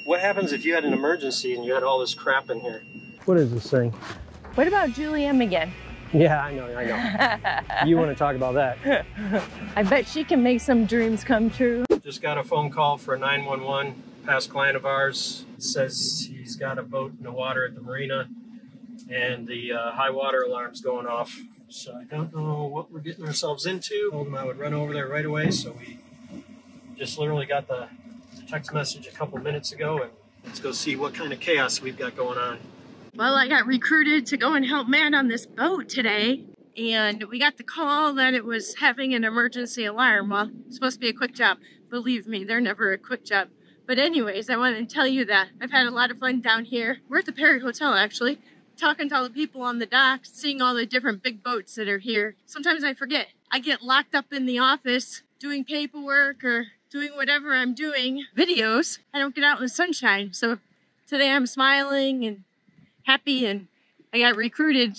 What happens if you had an emergency and you had all this crap in here? What is this thing? What about Julie M again? Yeah, I know. You want to talk about that? I bet she can make some dreams come true. Just got a phone call for 911, past client of ours. It says he's got a boat in the water at the marina and the high water alarm's going off. So I don't know what we're getting ourselves into. I told him I would run over there right away, so we just literally got the text message a couple minutes ago, and let's go see what kind of chaos we've got going on. Well, I got recruited to go and help Matt on this boat today, and we got the call that it was having an emergency alarm. Well, it's supposed to be a quick job. Believe me, they're never a quick job. But anyways, I wanted to tell you that I've had a lot of fun down here. We're at the Perry Hotel, actually, talking to all the people on the docks, seeing all the different big boats that are here. Sometimes I forget. I get locked up in the office doing paperwork or doing whatever I'm doing, videos. I don't get out in the sunshine. So today I'm smiling and happy, and I got recruited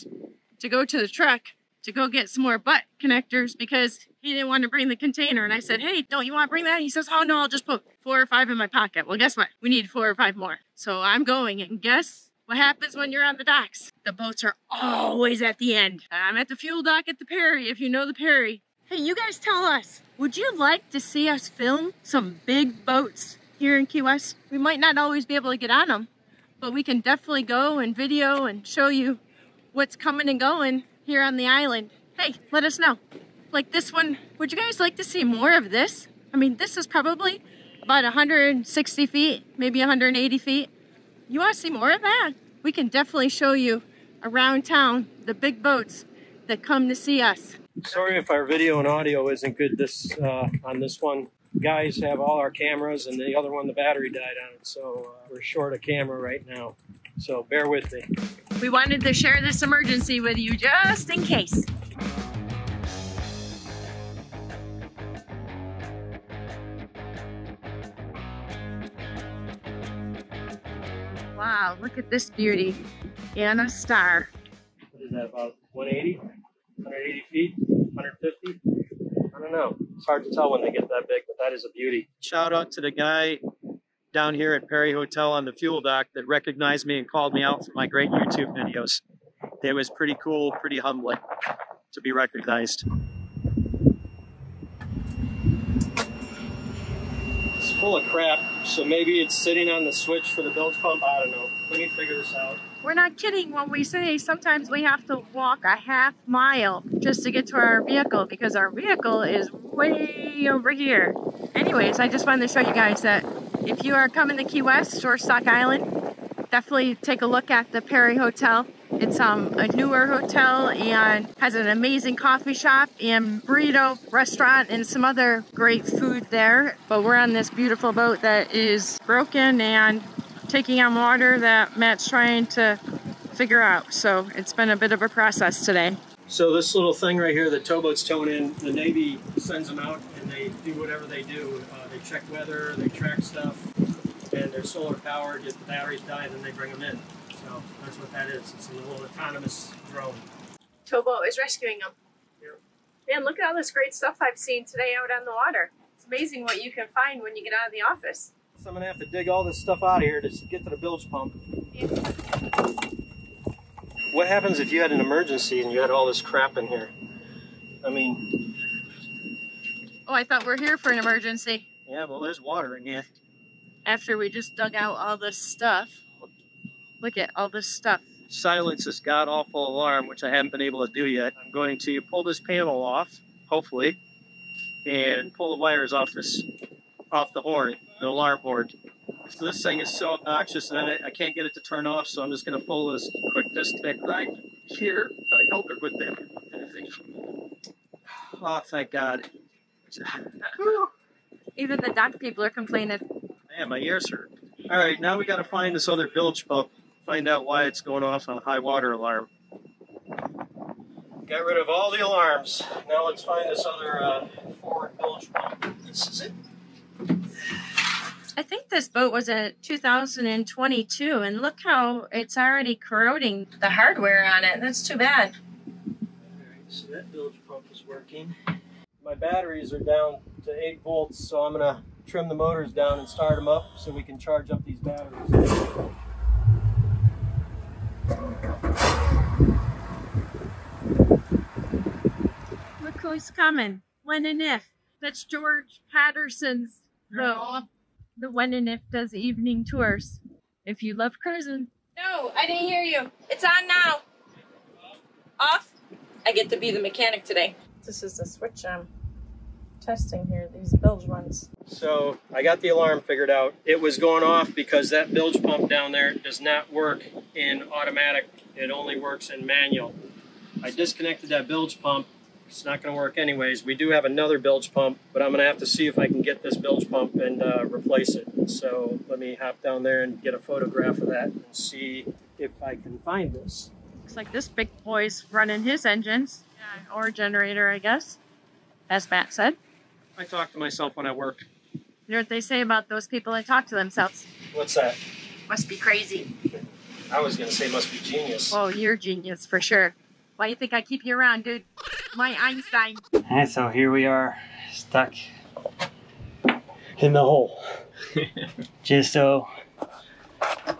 to go to the truck to go get some more butt connectors because he didn't want to bring the container. And I said, hey, don't you want to bring that? He says, oh no, I'll just put 4 or 5 in my pocket. Well, guess what? We need 4 or 5 more. So I'm going, and guess what happens when you're on the docks? The boats are always at the end. I'm at the fuel dock at the Perry, if you know the Perry. Hey, you guys tell us, would you like to see us film some big boats here in Key West? We might not always be able to get on them, but we can definitely go and video and show you what's coming and going here on the island. Hey, let us know. Like this one, would you guys like to see more of this? I mean, this is probably about 160 feet, maybe 180 feet. You want to see more of that? We can definitely show you around town the big boats that come to see us. Sorry if our video and audio isn't good on this one. Guys have all our cameras, and the other one, the battery died on it, so we're short a camera right now. So bear with me. We wanted to share this emergency with you just in case. Wow, look at this beauty. And a star. What is that, about 180? 180 feet? 150? I don't know. It's hard to tell when they get that big, but that is a beauty. Shout out to the guy down here at Perry Hotel on the fuel dock that recognized me and called me out for my great YouTube videos. It was pretty cool, pretty humbling to be recognized. It's full of crap, so maybe it's sitting on the switch for the bilge pump. I don't know. Let me figure this out. We're not kidding when we say sometimes we have to walk a half mile just to get to our vehicle because our vehicle is way over here. Anyways, I just wanted to show you guys that if you are coming to Key West or Stock Island, definitely take a look at the Perry Hotel. It's a newer hotel and has an amazing coffee shop and burrito restaurant and some other great food there. But we're on this beautiful boat that is broken and taking on water that Matt's trying to figure out. So it's been a bit of a process today. So this little thing right here, the towboat's towing in, the Navy sends them out and they do whatever they do. They check weather, they track stuff, and they're solar powered. If the batteries die, then they bring them in. So that's what that is. It's a little autonomous drone. Towboat is rescuing them. Yeah. Man, look at all this great stuff I've seen today out on the water. It's amazing what you can find when you get out of the office. So I'm going to have to dig all this stuff out of here to get to the bilge pump. Yeah. What happens if you had an emergency and you had all this crap in here? I mean... Oh, I thought we're here for an emergency. Yeah, well, there's water in here. After we just dug out all this stuff. Look at all this stuff. Silence this god-awful alarm, which I haven't been able to do yet. I'm going to pull this panel off, hopefully, and pull the wires off the horn, the alarm board. So this thing is so obnoxious that I can't get it to turn off, so I'm just going to pull this quick disconnect right here. I help it with that. Oh, thank God. Even the dock people are complaining. Man, my ears hurt. All right, now we got to find this other bilge pump. Find out why it's going off on a high water alarm. Got rid of all the alarms. Now let's find this other forward bilge pump. This is it. I think this boat was a 2022, and look how it's already corroding the hardware on it. That's too bad. Alright, so that bilge pump is working. My batteries are down to 8 volts, so I'm going to trim the motors down and start them up so we can charge up these batteries. Look who's coming. When and if. That's George Patterson's the when and if does evening tours. If you love cruising. No, I didn't hear you. It's on now. Off. I get to be the mechanic today. This is the switch I'm testing here, these bilge ones. So I got the alarm figured out. It was going off because that bilge pump down there does not work in automatic. It only works in manual. I disconnected that bilge pump. It's not going to work anyways. We do have another bilge pump, but I'm going to have to see if I can get this bilge pump and replace it. So let me hop down there and get a photograph of that and see if I can find this. Looks like this big boy's running his engines. Yeah, or generator, I guess, as Matt said. I talk to myself when I work. You know what they say about those people that talk to themselves? What's that? Must be crazy. I was going to say must be genius. Oh, you're genius for sure. Why do you think I keep you around, dude? My Einstein. Alright, so here we are, stuck in the hole. Just so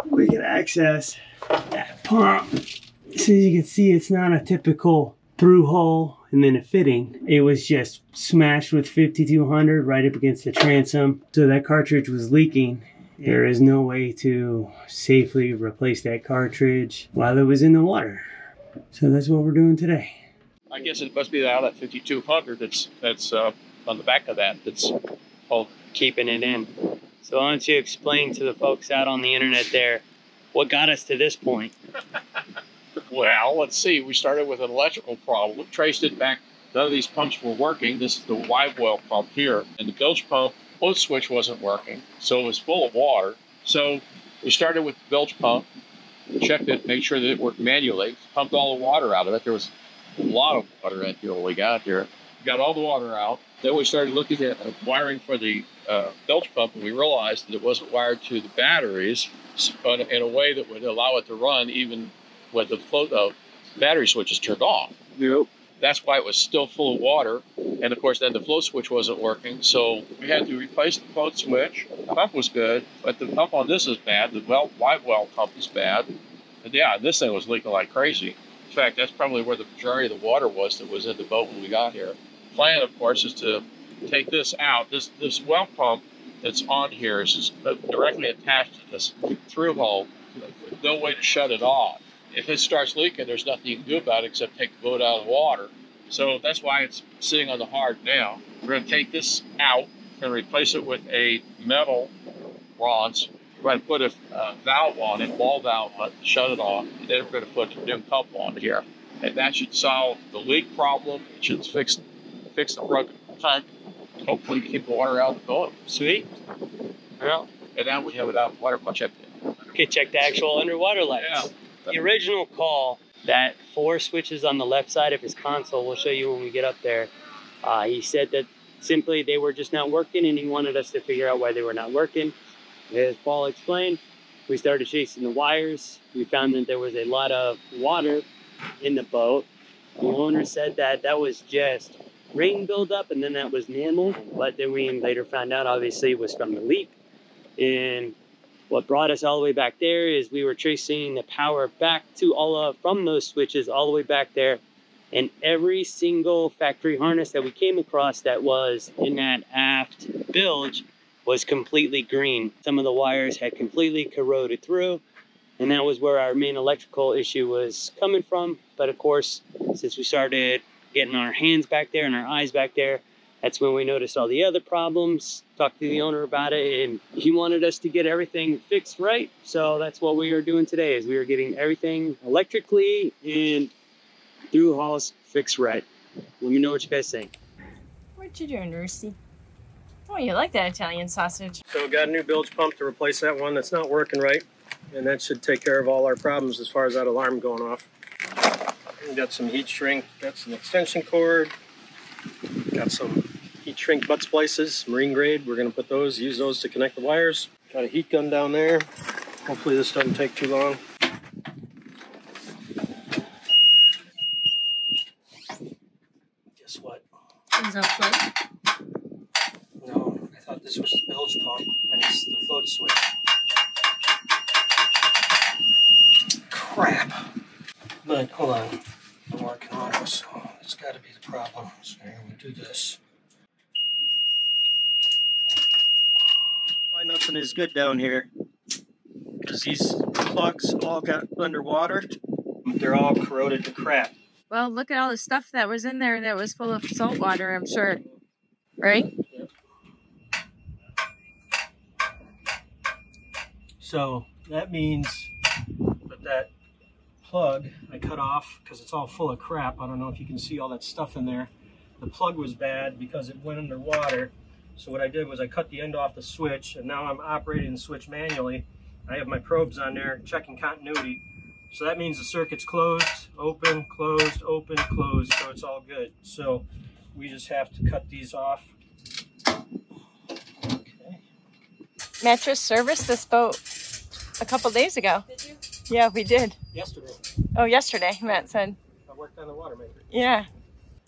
we can access that pump. So as you can see, it's not a typical through hole and then a fitting. It was just smashed with 5200 right up against the transom. So that cartridge was leaking. There is no way to safely replace that cartridge while it was in the water. So that's what we're doing today. I guess it must be the outlet 5200 that's on the back of that that's Keeping it in. So why don't you explain to the folks out on the internet there what got us to this point? Well, let's see. We started with an electrical problem. We traced it back. None of these pumps were working. This is the wide well pump here. And the bilge pump, float switch wasn't working. So it was full of water. So we started with the bilge pump, checked it, made sure that it worked manually, pumped all the water out of it. There was a lot of water in here when we got here. Got all the water out. Then we started looking at wiring for the bilge pump, and we realized that it wasn't wired to the batteries in a way that would allow it to run even when the battery switch is turned off. Yep. That's why it was still full of water. And of course, then the float switch wasn't working. So we had to replace the float switch. The pump was good, but the pump on this is bad. The wide well pump is bad. And yeah, this thing was leaking like crazy. In fact, that's probably where the majority of the water was that was in the boat when we got here. The plan, of course, is to take this out. This well pump that's on here is directly attached to this through hole. There's no way to shut it off. If it starts leaking, there's nothing you can do about it except take the boat out of the water. So that's why it's sitting on the hard now. We're going to take this out and replace it with a metal bronze. We're going to put a valve on it, ball valve, shut it off. And then we're going to put a new pump on here. And that should solve the leak problem. It should fix the broken tank. Hopefully keep the water out of the boat. Sweet. Yeah. And now we have it out of water much empty. Okay, check the actual underwater lights. Yeah. The original call, that 4 switches on the left side of his console, we'll show you when we get up there. He said that simply they were just not working, and he wanted us to figure out why they were not working. As Paul explained, we started chasing the wires. We found that there was a lot of water in the boat. The owner said that that was just rain buildup, and then that was normal. But then we later found out, obviously, it was from the leak. And what brought us all the way back there is we were tracing the power back to from those switches all the way back there. And every single factory harness that we came across that was in that aft bilge was completely green. Some of the wires had completely corroded through, and that was where our main electrical issue was coming from. But of course, since we started getting our hands back there and our eyes back there, that's when we noticed all the other problems, talked to the owner about it, and he wanted us to get everything fixed right. So that's what we are doing today, is we are getting everything electrically and through hauls fixed right. Let me know what you guys think. What you doing, Rusty? Oh, you like that Italian sausage. So we got a new bilge pump to replace that one that's not working right. And that should take care of all our problems as far as that alarm going off. We got some heat shrink, got some extension cord, got some heat shrink butt splices, marine grade. We're going to put those, use those to connect the wires. Got a heat gun down there. Hopefully this doesn't take too long. Guess what? Is that plate? No, I thought this was the bilge crap. But hold on, I'm working auto, so it's got to be the problem. So here we do this. Why nothing is good down here? Because these plugs all got underwater. They're all corroded to crap. Well, look at all the stuff that was in there that was full of salt water, I'm sure. Right? So that means that plug I cut off because it's all full of crap. I don't know if you can see all that stuff in there. The plug was bad because it went underwater. So what I did was I cut the end off the switch, and now I'm operating the switch manually. I have my probes on there checking continuity. So that means the circuit's closed, open, closed, open, closed. So it's all good. So we just have to cut these off. Okay. Matt just serviced this boat a couple days ago. Did you? Yeah, we did. Yesterday. Oh, yesterday, Matt said. I worked on the water maker. Yeah.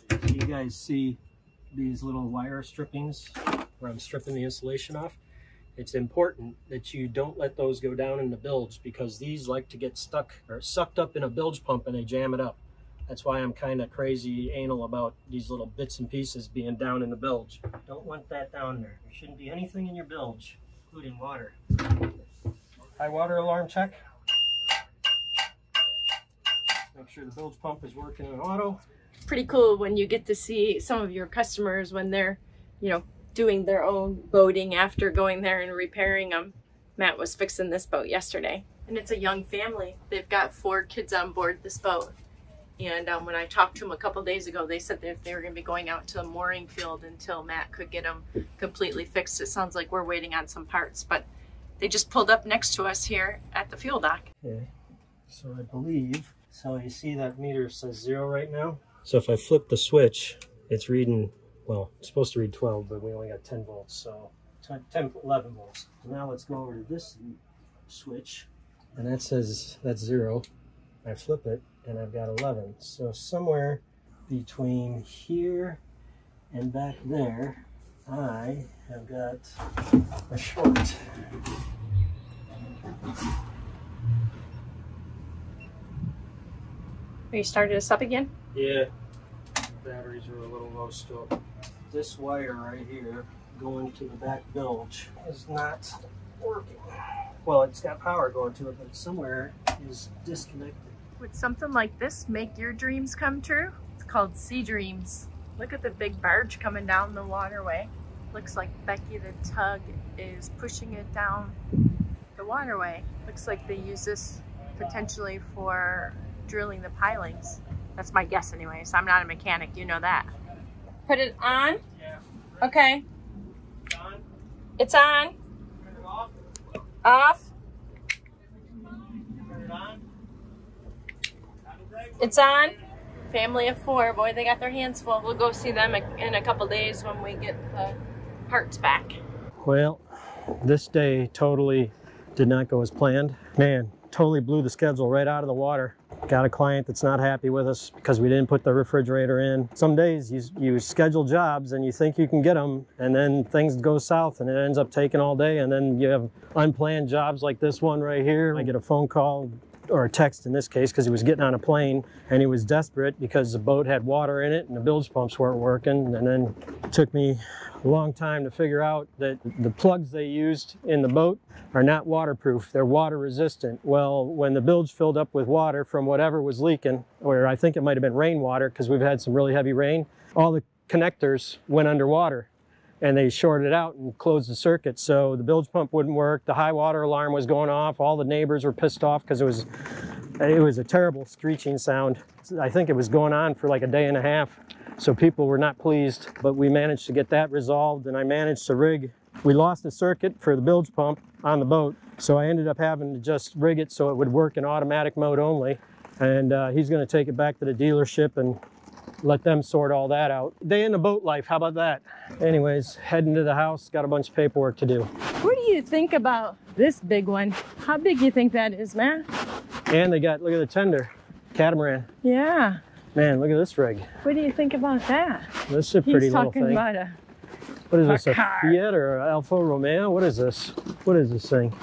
So you guys see these little wire strippings where I'm stripping the insulation off. It's important that you don't let those go down in the bilge because these like to get stuck or sucked up in a bilge pump and they jam it up. That's why I'm kind of crazy anal about these little bits and pieces being down in the bilge. Don't want that down there. There shouldn't be anything in your bilge, including water. High water alarm check. Make sure the bilge pump is working in auto. Pretty cool when you get to see some of your customers when they're, you know, doing their own boating after going there and repairing them. Matt was fixing this boat yesterday. And it's a young family. They've got 4 kids on board this boat. And when I talked to them a couple days ago, they said that they were going to be going out to a mooring field until Matt could get them completely fixed. It sounds like we're waiting on some parts, but they just pulled up next to us here at the fuel dock. Okay, so I believe, so you see that meter says 0 right now? So if I flip the switch, it's reading, well, it's supposed to read 12, but we only got 10 volts, so 11 volts. So now let's go over to this switch, and that says that's 0. I flip it, and I've got 11. So somewhere between here and back there, I have got a short. Are you starting us up again? Yeah, batteries are a little low still. This wire right here going to the back bilge is not working. Well, it's got power going to it, but somewhere is disconnected. Would something like this make your dreams come true? It's called Sea Dreams. Look at the big barge coming down the waterway. Looks like Becky the tug is pushing it down the waterway. Looks like they use this potentially for drilling the pilings. That's my guess anyway, so I'm not a mechanic, you know that. Put it on? Yeah. Okay. It's on. It's on. Turn it off. Off. Turn it on. It's on. Family of 4. Boy, they got their hands full. We'll go see them in a couple days when we get the parts back. Well, this day totally did not go as planned. Man, totally blew the schedule right out of the water. Got a client that's not happy with us because we didn't put the refrigerator in. Some days you schedule jobs and you think you can get them, and then things go south and it ends up taking all day, and then you have unplanned jobs like this one right here. I get a phone call, or a text in this case, because he was getting on a plane and he was desperate because the boat had water in it and the bilge pumps weren't working. And then it took me a long time to figure out that the plugs they used in the boat are not waterproof, they're water resistant. Well, when the bilge filled up with water from whatever was leaking, or I think it might have been rainwater because we've had some really heavy rain, all the connectors went underwater and they shorted out and closed the circuit. So the bilge pump wouldn't work, the high water alarm was going off, all the neighbors were pissed off because it was a terrible screeching sound. I think it was going on for like a day and a half. So people were not pleased, but we managed to get that resolved, and I managed to rig. We lost a circuit for the bilge pump on the boat, so I ended up having to just rig it so it would work in automatic mode only. And he's gonna take it back to the dealership and let them sort all that out. Day in the boat life, how about that? Anyways, heading to the house, got a bunch of paperwork to do. What do you think about this big one? How big do you think that is, Matt? And they got, look at the tender, catamaran. Yeah. Man, look at this rig. What do you think about that? This is a pretty little thing. He's talking about a What is this, a car. Fiat or Alfa Romeo? What is this? What is this thing?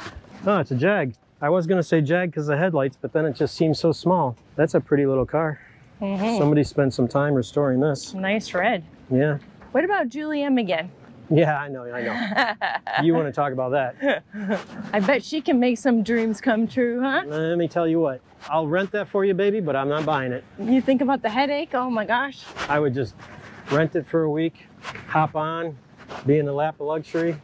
Oh, it's a Jag. I was gonna say Jag because of the headlights, but then it just seems so small. That's a pretty little car. Somebody spent some time restoring this. Nice red. Yeah. What about Julie M again? Yeah, I know. You want to talk about that? I bet she can make some dreams come true, huh? Let me tell you what. I'll rent that for you, baby, but I'm not buying it. You think about the headache? Oh my gosh. I would just rent it for a week, hop on, be in the lap of luxury,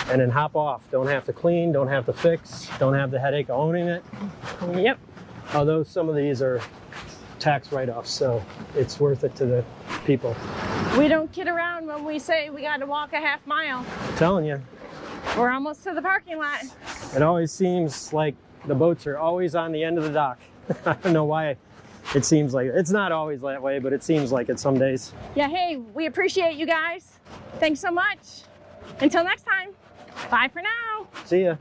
and then hop off. Don't have to clean, don't have to fix, don't have the headache of owning it. Yep. Although some of these are tax write-offs, so it's worth it to the people. We don't kid around when we say we got to walk a half mile. I'm telling you. We're almost to the parking lot. It always seems like the boats are always on the end of the dock. I don't know why it seems like it's not always that way, but it seems like it some days. Yeah, hey, we appreciate you guys. Thanks so much. Until next time, bye for now. See ya.